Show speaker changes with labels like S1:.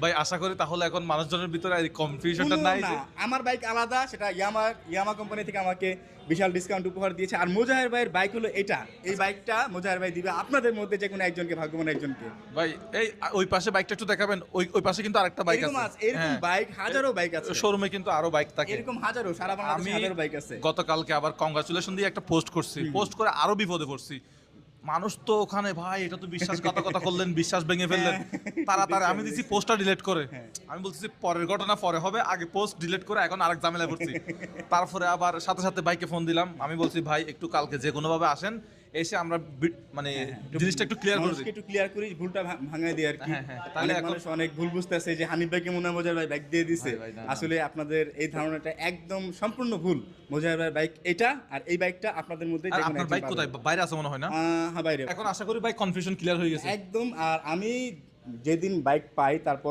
S1: ভাই আশা করি তাহলে এখন মানুষজনের ভিতরে এই কনফিউশনটা নাই যে
S2: আমার বাইক আলাদা, সেটা ইয়ামা কোম্পানি থেকে আমাকে বিশাল ডিসকাউন্ট উপহার দিয়েছে। আর মোজাহের ভাইয়ের বাইক হলো এটা, এই বাইকটা মোজাহের ভাই দিবে আপনাদের মধ্যে যে কোনো একজনকে, ভাগ্যবান একজনকে।
S1: ভাই এই ওই পাশে বাইকটা একটু দেখাবেন, ওই ওই পাশে কিন্তু আরেকটা বাইক
S2: এরকম
S1: আছে।
S2: এরকম বাইক হাজারো বাইক আছে
S1: শোরুমে কিন্তু আরো বাইক থাকে,
S2: এরকম হাজারো, সারা বাংলাদেশে
S1: আমি
S2: হাজারো বাইক আছে।
S1: গতকালকে আবার কংগ্রাচুলেশন দিয়ে একটা পোস্ট করছি, পোস্ট করে আরো বিপদে পড়ছি। মানুষ তো ওখানে ভাই এটা তো বিশ্বাসঘাতকতা করলেন, বিশ্বাস ভেঙে ফেললেন তাড়াতাড়ি। আমি দিচ্ছি পোস্টটা ডিলিট করে, আমি বলতেছি পরের ঘটনা পরে হবে, আগে পোস্ট ডিলিট করে এখন আরেক ঝামেলায় পড়ছি। তারপরে আবার সাথে সাথে বাইকে ফোন দিলাম, আমি বলছি ভাই একটু কালকে যে কোনোভাবে আসেন, এসে আমরা মানে জিনিসটা একটু ক্লিয়ার করে দিই।
S2: একটু ক্লিয়ার করি, ভুলটা ভাঙাই দিই আর কি।
S1: তাহলে
S2: অনেক মানুষ অনেক ভুল বুঝতেছে যে হানিফ ভাইকে মনে হয় মোজাহের ভাই বাইক দিয়ে দিছে।
S1: ভাই, না, না।
S2: আসলে আপনাদের এই ধারণাটা একদম সম্পূর্ণ ভুল। মোজাহের ভাই বাইক এটা, আর এই বাইকটা আপনাদের মধ্যে
S1: আর আপনার বাইক কোথায়, বাইরে আছে মনে হয় না?
S2: হ্যাঁ বাইরে
S1: এখন আশা করি ভাই কনফিউশন ক্লিয়ার হয়ে গেছে
S2: একদম। আর আমি যেদিন বাইক পাই তারপর